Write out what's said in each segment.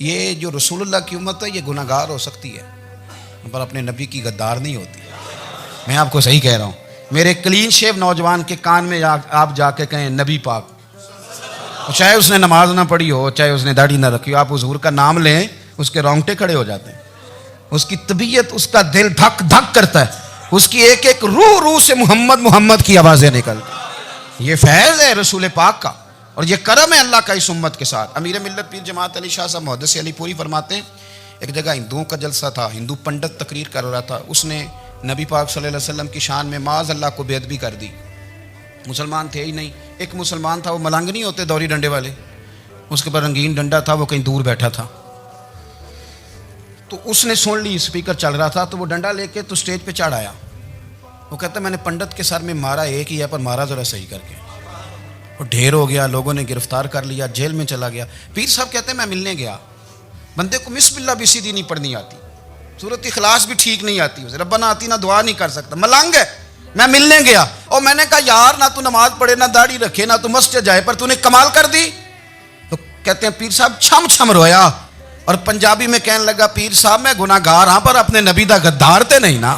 یہ جو رسول اللہ کی امت ہے یہ گناہگار ہو سکتی ہے پر اپنے نبی کی غدار نہیں ہوتی. میں آپ کو صحیح کہہ رہا ہوں. میرے کلین شیو نوجوان کے کان میں آپ جا کے کہیں نبی پاک, چاہے اس نے نماز نہ پڑھی ہو, چاہے اس نے داڑھی نہ رکھی ہو, آپ حضور کا نام لیں اس کے رونگٹے کھڑے ہو جاتے ہیں. اس کی طبیعت, اس کا دل دھک دھک کرتا ہے. اس کی ایک ایک روح سے محمد محمد کی آوازیں نکلتی. یہ فیض ہے رسول پاک کا اور یہ کرم ہے اللہ کا اس امت کے ساتھ. امیر ملت پیر جماعت علی شاہ صاحب محدث علی پوری فرماتے ہیں ایک جگہ ہندوؤں کا جلسہ تھا, ہندو پنڈت تقریر کر رہا تھا, اس نے نبی پاک صلی اللہ علیہ وسلم کی شان میں معاذ اللہ کو بے ادبی کر دی. مسلمان تھے ہی نہیں, ایک مسلمان تھا, وہ ملنگ نہیں ہوتے دوری ڈنڈے والے, اس کے پر رنگین ڈنڈا تھا, وہ کہیں دور بیٹھا تھا. تو اس نے سن لی, اسپیکر چل رہا تھا, تو وہ ڈنڈا لے کے تو اسٹیج پہ چڑھ آیا. وہ کہتا میں نے پنڈت کے سر میں مارا ایک ہی ہے, پر مارا ذرا صحیح کر کے. وہ ڈھیر ہو گیا, لوگوں نے گرفتار کر لیا, جیل میں چلا گیا. پیر صاحب کہتے ہیں میں ملنے گیا, بندے کو بسم اللہ بھی سیدھی نہیں پڑھنی آتی, سورۃ اخلاص بھی ٹھیک نہیں آتی, اسے ربنا آتی نہ دعا نہیں کر سکتا, ملنگ ہے. میں ملنے گیا اور میں نے کہا یار نہ تو نماز پڑھے, نہ داڑھی رکھے, نہ تو مسجد جائے, پر تو نے کمال کر دی. تو کہتے ہیں پیر صاحب چھم چھم رویا اور پنجابی میں کہنے لگا پیر صاحب میں گناہ گار ہاں پر اپنے نبی دا غدار تے نہیں نا.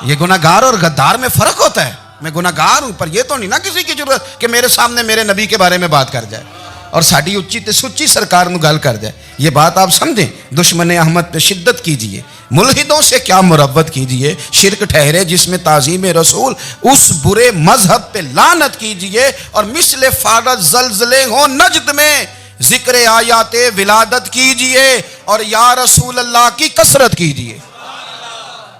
یہ گناہ گار اور غدار میں فرق ہوتا ہے. میں گناہ گار ہوں پر یہ تو نہیں نا کسی کی ضرورت کہ میرے سامنے میرے نبی کے بارے میں بات کر جائے اور ساڑی اچھی تے سچی سرکار نو گل کر جائے. یہ بات آپ سمجھیں. دشمن احمد پہ شدت کیجئے, ملحدوں سے کیا مربت کیجئے, شرک ٹھہرے جس میں تعظیم رسول, اس برے مذہب پہ لعنت کیجئے, اور مثل فارض زلزلے ہوں نجد میں ذکر آیات ولادت کیجئے, اور یا رسول اللہ کی کثرت کیجئے.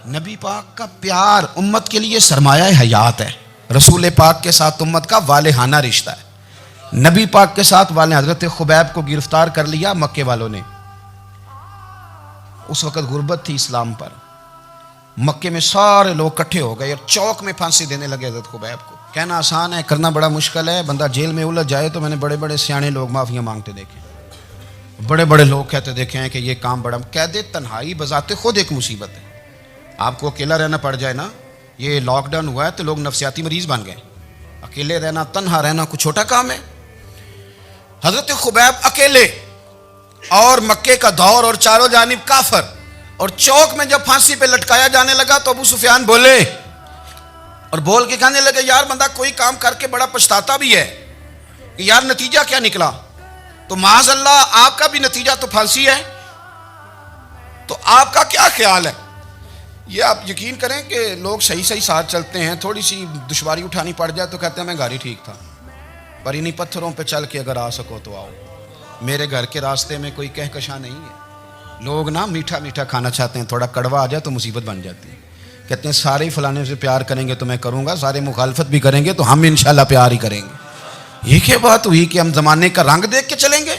نبی پاک کا پیار امت کے لیے سرمایہ حیات ہے. رسول پاک کے ساتھ امت کا والہانہ رشتہ ہے. نبی پاک کے ساتھ والے حضرت خبیب کو گرفتار کر لیا مکے والوں نے. اس وقت غربت تھی اسلام پر. مکے میں سارے لوگ کٹھے ہو گئے اور چوک میں پھانسی دینے لگے حضرت خبیب کو. کہنا آسان ہے, کرنا بڑا مشکل ہے. بندہ جیل میں الجھ جائے تو میں نے بڑے بڑے سیانے لوگ معافیاں مانگتے دیکھے, بڑے بڑے لوگ کہتے دیکھے ہیں کہ یہ کام بڑا. قید تنہائی بذات خود ایک مصیبت ہے. آپ کو اکیلا رہنا پڑ جائے نا, یہ لاک ڈاؤن ہوا ہے تو لوگ نفسیاتی مریض بن گئے. اکیلے رہنا, تنہا رہنا کوئی چھوٹا کام ہے. حضرت خبیب اکیلے اور مکے کا دور اور چاروں جانب کافر, اور چوک میں جب پھانسی پہ لٹکایا جانے لگا تو ابو سفیان بولے اور بول کے کہنے لگے یار بندہ کوئی کام کر کے بڑا پچھتاتا بھی ہے کہ یار نتیجہ کیا نکلا. تو معاذ اللہ آپ کا بھی نتیجہ تو پھانسی ہے, تو آپ کا کیا خیال ہے؟ یہ آپ یقین کریں کہ لوگ صحیح صحیح ساتھ چلتے ہیں, تھوڑی سی دشواری اٹھانی پڑ جائے تو کہتے ہیں میں گاڑی ٹھیک تھا, پر انہی پتھروں پہ چل کے اگر آ سکو تو آؤ. میرے گھر کے راستے میں کوئی کہکشاں نہیں ہے. لوگ نا میٹھا میٹھا کھانا چاہتے ہیں, تھوڑا کڑوا آ جائے تو مصیبت بن جاتی ہے. کہتے ہیں سارے فلانے سے پیار کریں گے تو میں کروں گا, سارے مخالفت بھی کریں گے تو ہم انشاءاللہ پیار ہی کریں گے. یہ کیا بات ہوئی کہ ہم زمانے کا رنگ دیکھ کے چلیں گے؟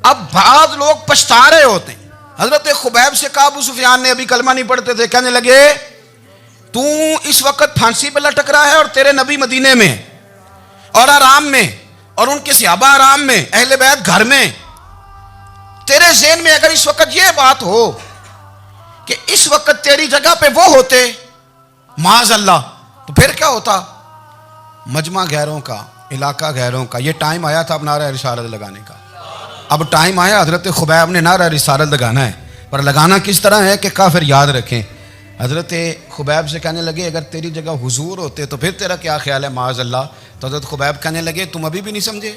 اب بعض لوگ پچھتا رہے ہوتے ہیں. حضرت خبیب سے کہا ابو سفیان نے, ابھی کلمہ نہیں پڑھتے تھے, کہنے لگے تو اس وقت پھانسی پہ لٹک رہا ہے اور تیرے نبی مدینے میں اور آرام میں, اور ان کے صحابہ آرام میں, اہل بیت گھر میں. تیرے ذہن میں اگر اس وقت یہ بات ہو کہ اس وقت تیری جگہ پہ وہ ہوتے معاذ اللہ, تو پھر کیا ہوتا؟ مجمع غیروں کا, علاقہ غیروں کا. یہ ٹائم آیا تھا اب نعرہ رسالت لگانے کا. اب ٹائم آیا حضرت خبیب نے نعرہ رسالت لگانا ہے, پر لگانا کس طرح ہے کہ کافر یاد رکھیں. حضرت خبیب سے کہنے لگے اگر تیری جگہ حضور ہوتے تو پھر تیرا کیا خیال ہے معاذ اللہ. تو حضرت خبیب کہنے لگے تم ابھی بھی نہیں سمجھے.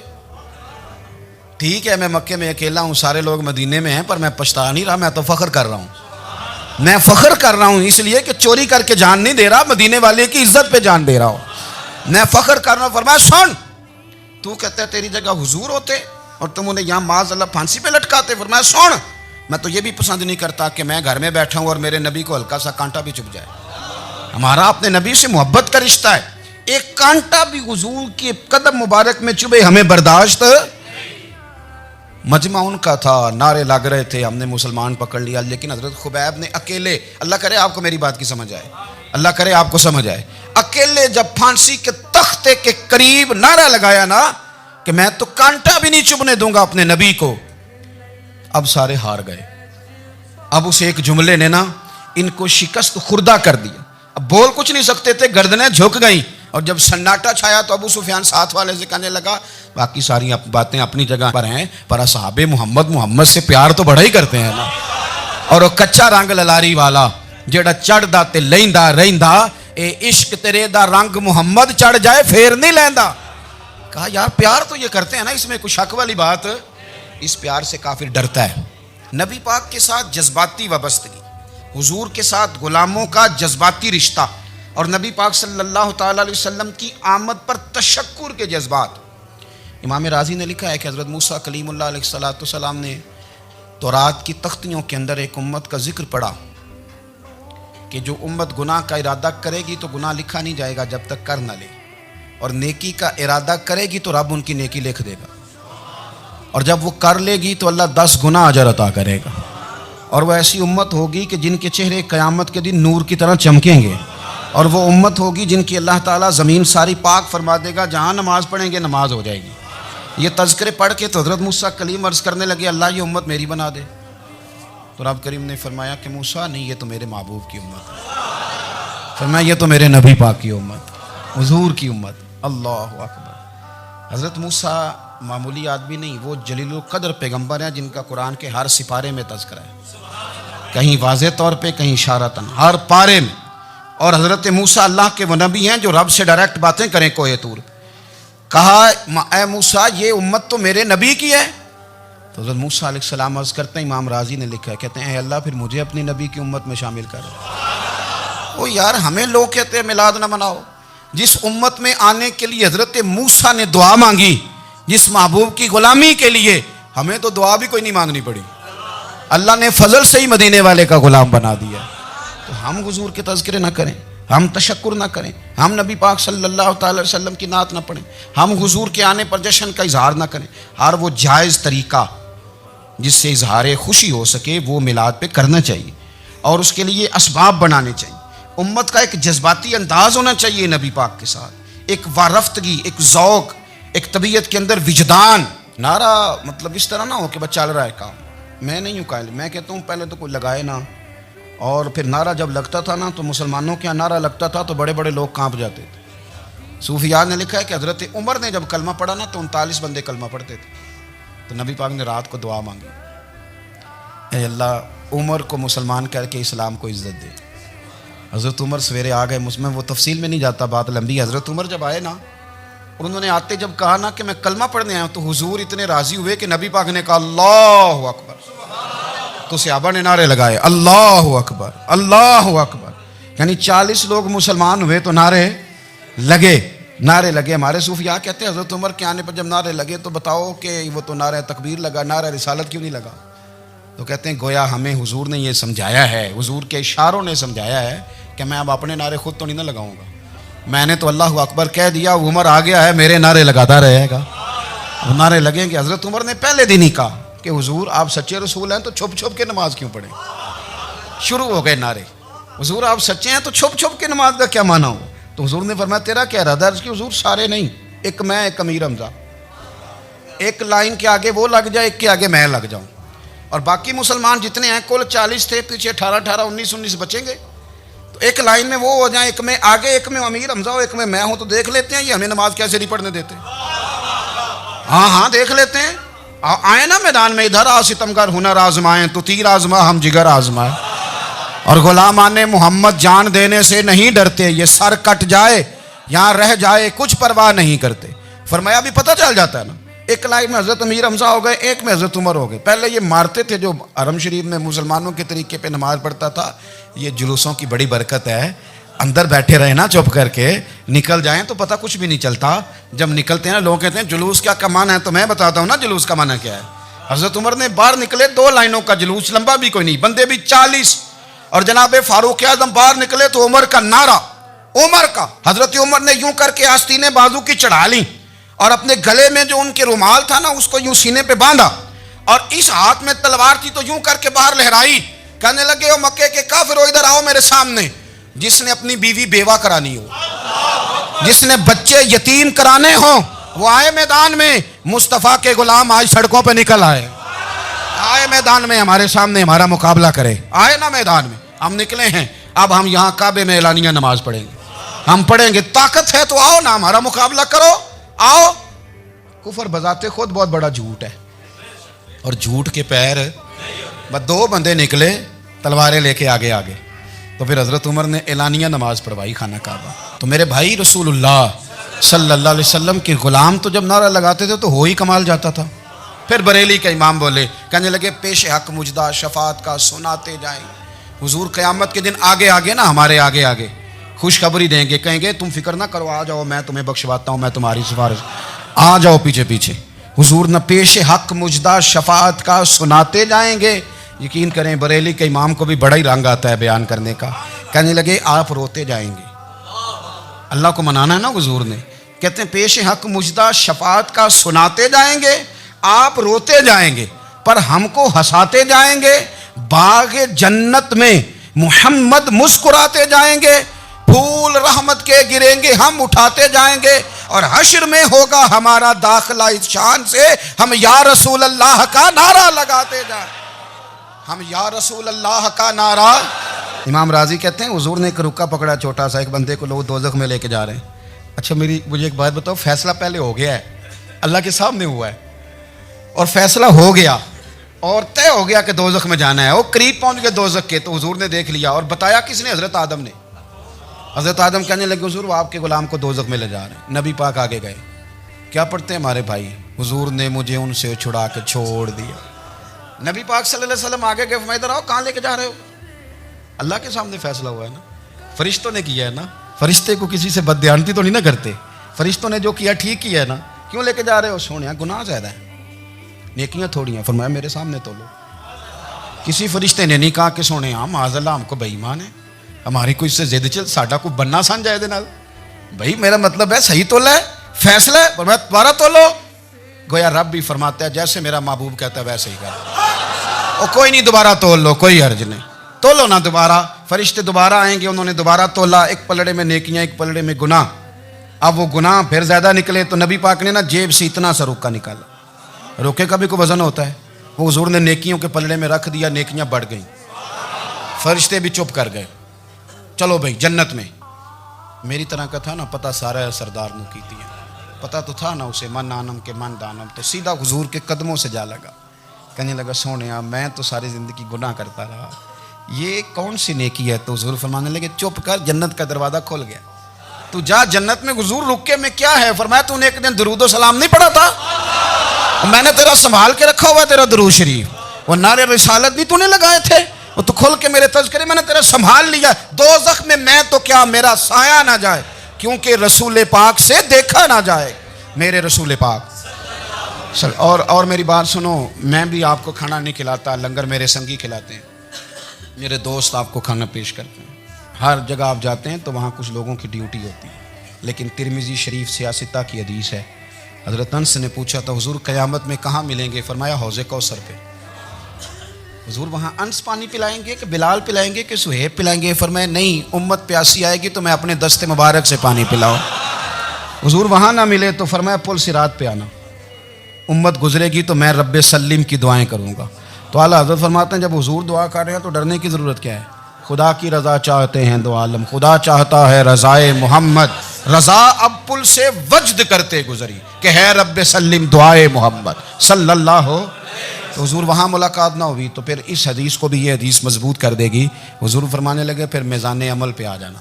ٹھیک ہے میں مکے میں اکیلا ہوں, سارے لوگ مدینے میں ہیں, پر میں پچھتا نہیں رہا, میں تو فخر کر رہا ہوں. میں فخر کر رہا ہوں اس لیے کہ چوری کر کے جان نہیں دے رہا, مدینے والے کی عزت پہ جان دے رہا ہوں. میں فخر کر رہا ہوں. فرمایا سن, تو کہتا ہے تیری جگہ حضور ہوتے اور تم انہیں یہاں معاذ اللہ پھانسی پہ لٹکاتے. فرمایا سن, میں تو یہ بھی پسند نہیں کرتا کہ میں گھر میں بیٹھا ہوں اور میرے نبی کو ہلکا سا کانٹا بھی چبھ جائے. ہمارا اپنے نبی سے محبت کا رشتہ ہے, ایک کانٹا بھی حضور کے قدم مبارک میں چبھے ہمیں برداشت. مجمع ان کا تھا, نعرے لگ رہے تھے, ہم نے مسلمان پکڑ لیا, لیکن حضرت خبیب نے اکیلے, اللہ کرے آپ کو میری بات کی سمجھ آئے, اللہ کرے آپ کو سمجھ آئے, اکیلے جب پھانسی کے تختے کے قریب نعرہ لگایا نا کہ میں تو کانٹا بھی نہیں چبھنے دوں گا اپنے نبی کو, اب سارے ہار گئے. اب اس ایک جملے نے نا ان کو شکست خوردہ کر دیا. اب بول کچھ نہیں سکتے تھے, گردنیں جھک گئیں اور جب سناٹا چھایا تو ابو سفیان ساتھ والے سے کہنے لگا باقی ساری باتیں اپنی جگہ پر ہیں پر اصحاب محمد سے پیار تو بڑا ہی کرتے ہیں نا. اور وہ کچا رنگ للاری والا جڑا چڑھدا تے لیندا رہندا اے عشق تیرے دا رنگ محمد چڑھ جائے پھر نہیں لیندا. کہا یار پیار تو یہ کرتے ہیں نا, اس میں کوئی شک والی بات. اس پیار سے کافر ڈرتا ہے. نبی پاک کے ساتھ جذباتی وابستگی, حضور کے ساتھ غلاموں کا جذباتی رشتہ, اور نبی پاک صلی اللہ تعالیٰ علیہ وسلم کی آمد پر تشکر کے جذبات. امام رازی نے لکھا ہے کہ حضرت موسیٰ کلیم اللہ علیہ السلام نے تورات کی تختیوں کے اندر ایک امت کا ذکر پڑھا کہ جو امت گناہ کا ارادہ کرے گی تو گناہ لکھا نہیں جائے گا جب تک کر نہ لے, اور نیکی کا ارادہ کرے گی تو رب ان کی نیکی لکھ دے گا, اور جب وہ کر لے گی تو اللہ 10 گنا اجر عطا کرے گا. اور وہ ایسی امت ہوگی کہ جن کے چہرے قیامت کے دن نور کی طرح چمکیں گے, اور وہ امت ہوگی جن کی اللہ تعالیٰ زمین ساری پاک فرما دے گا, جہاں نماز پڑھیں گے نماز ہو جائے گی. یہ تذکرے پڑھ کے تو حضرت موسیٰ کلیم عرض کرنے لگے اللہ یہ امت میری بنا دے. تو رب کریم نے فرمایا کہ موسیٰ نہیں, یہ تو میرے محبوب کی امت ہے. فرمایا یہ تو میرے نبی پاک کی امت, حضور کی امت. اللہ اکبر. حضرت موسیٰ معمولی آدمی نہیں, وہ جلیل القدر پیغمبر ہیں جن کا قرآن کے ہر سپارے میں تذکرہ ہے, کہیں واضح طور پہ کہیں اشارتاً, ہر پارے میں. اور حضرت موسیٰ اللہ کے وہ نبی ہیں جو رب سے ڈائریکٹ باتیں کریں کوہ طور. کہا اے موسیٰ یہ امت تو میرے نبی کی ہے. تو حضرت موسیٰ علیہ السلام عرض کرتے ہیں, امام رازی نے لکھا ہے, کہتے ہیں اے اللہ پھر مجھے اپنی نبی کی امت میں شامل کر. وہ یار ہمیں لوگ کہتے ہیں میلاد نہ مناؤ, جس امت میں آنے کے لیے حضرت موسیٰ نے دعا مانگی, جس محبوب کی غلامی کے لیے, ہمیں تو دعا بھی کوئی نہیں مانگنی پڑی, اللہ نے فضل سے ہی مدینے والے کا غلام بنا دیا. تو ہم حضور کے تذکرے نہ کریں, ہم تشکر نہ کریں, ہم نبی پاک صلی اللہ تعالی وسلم کی نعت نہ پڑھیں, ہم حضور کے آنے پر جشن کا اظہار نہ کریں. ہر وہ جائز طریقہ جس سے اظہار خوشی ہو سکے وہ میلاد پہ کرنا چاہیے, اور اس کے لیے اسباب بنانے چاہیے. امت کا ایک جذباتی انداز ہونا چاہیے نبی پاک کے ساتھ, ایک وارفتگی, ایک ذوق, ایک طبیعت کے اندر وجدان. نعرہ مطلب اس طرح نہ ہو کہ بس چل رہا ہے کام. میں نہیں ہوں قائل, میں کہتا ہوں پہلے تو کوئی لگائے نہ, اور پھر نعرہ جب لگتا تھا نا تو مسلمانوں کے یہاں نعرہ لگتا تھا تو بڑے بڑے لوگ کانپ جاتے تھے. صوفیاء نے لکھا ہے کہ حضرت عمر نے جب کلمہ پڑھا نا تو 39 بندے کلمہ پڑھتے تھے. تو نبی پاک نے رات کو دعا مانگی, اے اللہ عمر کو مسلمان کر کے اسلام کو عزت دے. حضرت عمر سویرے آ گئے, میں وہ تفصیل میں نہیں جاتا, بات لمبی. حضرت عمر جب آئے نا, اور انہوں نے آتے جب کہا نا کہ میں کلمہ پڑھنے آیا ہوں, تو حضور اتنے راضی ہوئے کہ نبی پاک نے کہا اللہ اکبر. تو صحابہ نے نعرے لگائے اللہ اکبر اللہ اکبر, یعنی 40 لوگ مسلمان ہوئے تو نعرے لگے. ہمارے صوفیاء کہتے ہیں حضرت عمر کے آنے پر جب نعرے لگے تو بتاؤ کہ وہ تو نعرہ تکبیر لگا, نعرہ رسالت کیوں نہیں لگا؟ تو کہتے ہیں گویا ہمیں حضور نے یہ سمجھایا ہے, حضور کے اشاروں نے سمجھایا ہے کہ میں اب اپنے نعرے خود تو نہیں نہ لگاؤں گا, میں نے تو اللہ اکبر کہہ دیا, عمر آ گیا ہے میرے نعرے لگاتا رہے گا. وہ نعرے لگیں گے. حضرت عمر نے پہلے دن ہی کہا کہ حضور آپ سچے رسول ہیں تو چھپ چھپ کے نماز کیوں پڑھیں. شروع ہو گئے نعرے, حضور آپ سچے ہیں تو چھپ چھپ کے نماز کا کیا معنی ہو؟ تو حضور نے فرمایا تیرا کیا ارادہ ہے؟ کہ حضور سارے نہیں, ایک میں, ایک امیر حمزہ, ایک لائن کے آگے وہ لگ جائے, ایک کے آگے میں لگ جاؤں, اور باقی مسلمان جتنے ہیں کل 40 تھے, پیچھے 18 19 بچیں گے, تو ایک لائن میں وہ ہو جائیں, ایک میں آگے, ایک میں امیر حمزہ ہو, ایک میں ہوں. تو دیکھ لیتے ہیں یہ ہمیں نماز کیسے نہیں پڑھنے دیتے. ہاں دیکھ لیتے ہیں, آئے نا میدان میں, ادھر آ ستمگر ہنر آزمائیں تو تیر آزما ہم جگر آزمائیں. اور غلامان محمد جان دینے سے نہیں ڈرتے, یہ سر کٹ جائے یہاں رہ جائے کچھ پرواہ نہیں کرتے. فرمایا بھی پتہ چل جاتا ہے نا, ایک لائن میں حضرت امیر حمزہ ہو گئے, ایک میں حضرت عمر ہو گئے. پہلے یہ مارتے تھے جو حرم شریف میں مسلمانوں کے طریقے پہ نماز پڑھتا تھا, یہ جلوسوں کی بڑی برکت ہے. اندر بیٹھے رہے نا چپ کر کے, نکل جائیں تو پتہ کچھ بھی نہیں چلتا. جب نکلتے ہیں لوگ کہتے ہیں جلوس کیا معنی ہے, تو میں بتاتا ہوں نا جلوس کا معنی کیا ہے. حضرت عمر نے باہر نکلے 2 لائنوں کا جلوس, لمبا بھی کوئی نہیں, بندے بھی 40, اور جناب فاروق اعظم باہر نکلے تو عمر کا نعرہ, عمر کا. حضرت عمر نے یوں کر کے آستینیں بازو کی چڑھا لی, اور اپنے گلے میں جو ان کے رومال تھا نا اس کو یوں سینے پہ باندھا, اور اس ہاتھ میں تلوار تھی تو یوں کر کے باہر لہرائی. کہنے لگے او مکے کے کافرو ادھر آؤ میرے سامنے. جس نے اپنی بیوی بیوہ کرانی ہو, جس نے بچے یتیم کرانے ہوں, وہ آئے میدان میں. مصطفیٰ کے غلام آج سڑکوں پہ نکل آئے میدان میں, ہمارے سامنے ہمارا مقابلہ کرے. آئے نا میدان میں, ہم نکلے ہیں. اب ہم یہاں کعبے میں اعلانیہ نماز پڑھیں گے. ہم پڑھیں گے طاقت ہے تو آؤ نا ہمارا مقابلہ کرو آؤ. کفر بذات خود بہت بڑا جھوٹ ہے اور جھوٹ کے پیر بس 2 بندے نکلے تلواریں لے کے آگے آگے تو پھر حضرت عمر نے اعلانیہ نماز پڑھوائی خانہ کعبہ. تو میرے بھائی رسول اللہ صلی اللہ علیہ وسلم کے غلام تو جب نعرہ لگاتے تھے تو ہو ہی کمال جاتا تھا. پھر بریلی کا امام بولے کہنے لگے پیش حق مجدہ شفاعت کا سناتے جائیں. حضور قیامت کے دن آگے آگے نا ہمارے آگے آگے خوشخبری دیں گے, کہیں گے تم فکر نہ کرو آ جاؤ میں تمہیں بخشواتا ہوں میں تمہاری سفارش, آ جاؤ پیچھے پیچھے. حضور نہ پیش حق مجدہ شفاعت کا سناتے جائیں گے. یقین کریں بریلی کے امام کو بھی بڑا ہی رنگ آتا ہے بیان کرنے کا. کہنے لگے آپ روتے جائیں گے. اللہ کو منانا ہے نا حضور نے, کہتے ہیں پیش حق مجدہ شفاعت کا سناتے جائیں گے, آپ روتے جائیں گے پر ہم کو ہنساتے جائیں گے. باغ جنت میں محمد مسکراتے جائیں گے, پھول رحمت کے گریں گے ہم اٹھاتے جائیں گے, اور حشر میں ہوگا ہمارا داخلہ اس شان سے ہم یا رسول اللہ کا نعرہ لگاتے جائیں. ہم یا رسول اللہ کا نعرہ. امام راضی کہتے ہیں حضور نے ایک رکا پکڑا چھوٹا سا, ایک بندے کو لوگ دوزخ میں لے کے جا رہے ہیں. اچھا مجھے ایک بات بتاؤ, فیصلہ پہلے ہو گیا ہے, اللہ کے سامنے ہوا ہے اور فیصلہ ہو گیا اور طے ہو گیا کہ دوزخ میں جانا ہے, وہ قریب پہنچ گئے دوزخ کے, تو حضور نے دیکھ لیا اور بتایا کس نے؟ حضرت آدم نے. حضرت آدم کہنے لگے حضور وہ آپ کے غلام کو دوزخ میں لے جا رہے ہیں. نبی پاک آگے گئے, کیا پڑھتے ہیں ہمارے بھائی؟ حضور نے مجھے ان سے چھڑا کے چھوڑ دیا. نبی پاک صلی اللہ علیہ وسلم آگے گئے, فرمایا ادھر آؤ کہاں لے کے جا رہے ہو؟ اللہ کے سامنے فیصلہ ہوا ہے نا, فرشتوں نے کیا ہے نا, فرشتے کو کسی سے بددیانتی تو نہیں نہ کرتے, فرشتوں نے جو کیا ٹھیک کیا ہے نا, کیوں لے کے جا رہے ہو؟ سونے گناہ زیادہ ہیں نیکیاں تھوڑی ہیں. فرمایا میرے سامنے تو لو. کسی فرشتے نے نہیں کہا کہ سونے معاذ اللہ ہم کو بے ایمان ہے, ہماری کوئی اس سے زد چل ساڈا کو بننا سن جائے دے نال, بھائی میرا مطلب ہے صحیح تو لے فیصلہ ہے. فرمایا دوبارہ تو لو. گویا رب بھی فرماتا ہے جیسے میرا محبوب کہتا ہے ویسے ہی کر, او کوئی نہیں دوبارہ تول لو, کوئی حرج نہیں, تولو نا دوبارہ. فرشتے دوبارہ آئیں گے, انہوں نے دوبارہ تولا, ایک پلڑے میں نیکیاں ایک پلڑے میں گناہ. اب وہ گناہ پھر زیادہ نکلے تو نبی پاک نے نا جیب سے اتنا سا روکا نکالا. روکے کا بھی کوئی وزن ہوتا ہے, وہ حضور نے نیکیوں کے پلڑے میں رکھ دیا, نیکیاں بڑھ گئیں. فرشتے بھی چپ کر گئے, چلو بھائی جنت میں. میری طرح کا تھا نا پتہ سارا سردار نو کیتی ہے, پتہ تو تھا نا اسے من آنم کے من دانم, تو سیدھا حضور کے قدموں سے جا لگا. کہنے لگا سونیا میں تو ساری زندگی گناہ کرتا رہا, یہ کون سی نیکی ہے؟ تو حضور فرمانے لگے چپ کر, جنت کا دروازہ کھل گیا, تو جا جنت میں. حضور رکے میں کیا ہے؟ فرمایا تو نے ایک دن درود و سلام نہیں پڑھا تھا, میں نے تیرا سنبھال کے رکھا ہوا تیرا درود شریف, وہ نعرے رسالت بھی تو نے لگائے تھے, وہ تو کھل کے میرے تذکرے میں نے تیرا سنبھال لیا. دوزخ میں تو کیا میرا سایہ نہ جائے, کیونکہ رسول پاک سے دیکھا نہ جائے, میرے رسول پاک. اور میری بات سنو, میں بھی آپ کو کھانا نہیں کھلاتا, لنگر میرے سنگی کھلاتے ہیں, میرے دوست آپ کو کھانا پیش کرتے ہیں. ہر جگہ آپ جاتے ہیں تو وہاں کچھ لوگوں کی ڈیوٹی ہوتی ہے, لیکن ترمذی شریف سیاستہ کی حدیث ہے. حضرت انس نے پوچھا تھا حضور قیامت میں کہاں ملیں گے؟ فرمایا حوض کوثر پہ. حضور وہاں انس پانی پلائیں گے کہ بلال پلائیں گے کہ سہیب پلائیں گے؟ فرمایا نہیں, امت پیاسی آئے گی تو میں اپنے دست مبارک سے پانی پلاؤں. حضور وہاں نہ ملے تو فرمایا پل صراط پہ آنا, امت گزرے گی تو میں رب سلم کی دعائیں کروں گا. تو اعلیٰ حضرت فرماتے ہیں جب حضور دعا کر رہے ہیں تو ڈرنے کی ضرورت کیا ہے؟ خدا کی رضا چاہتے ہیں دو عالم, خدا چاہتا ہے رضائے محمد, رضا اب پل سے وجد کرتے گزری کہ ہے رب سلم دعائے محمد صلی اللہ ہو. تو حضور وہاں ملاقات نہ ہوئی تو پھر اس حدیث کو بھی یہ حدیث مضبوط کر دے گی. حضور فرمانے لگے پھر میزان عمل پہ آ جانا,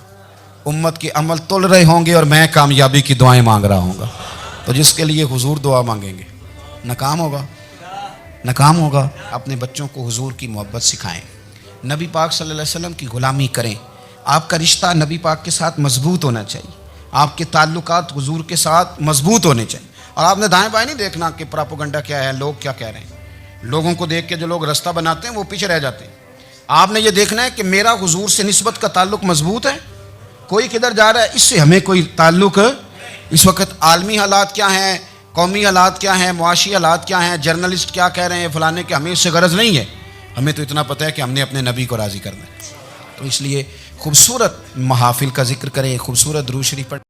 امت کے عمل تل رہے ہوں گے اور میں کامیابی کی دعائیں مانگ رہا ہوں گا. تو جس کے لیے حضور دعا مانگیں گے ناکام ہوگا, ناکام ہوگا. اپنے بچوں کو حضور کی محبت سکھائیں, نبی پاک صلی اللہ علیہ وسلم کی غلامی کریں. آپ کا رشتہ نبی پاک کے ساتھ مضبوط ہونا چاہیے, آپ کے تعلقات حضور کے ساتھ مضبوط ہونے چاہیے. اور آپ نے دائیں بائیں نہیں دیکھنا کہ پراپوگنڈا کیا ہے, لوگ کیا کہہ رہے ہیں. لوگوں کو دیکھ کے جو لوگ رستہ بناتے ہیں وہ پیچھے رہ جاتے ہیں. آپ نے یہ دیکھنا ہے کہ میرا حضور سے نسبت کا تعلق مضبوط ہے, کوئی کدھر جا رہا ہے اس سے ہمیں کوئی تعلق. اس وقت عالمی حالات کیا ہیں, قومی حالات کیا ہیں, معاشی حالات کیا ہیں, جرنلسٹ کیا کہہ رہے ہیں فلانے کے, ہمیں اس سے غرض نہیں ہے. ہمیں تو اتنا پتہ ہے کہ ہم نے اپنے نبی کو راضی کرنا ہے. تو اس لیے خوبصورت محافل کا ذکر کریں, خوبصورت درود شریف پڑھیں.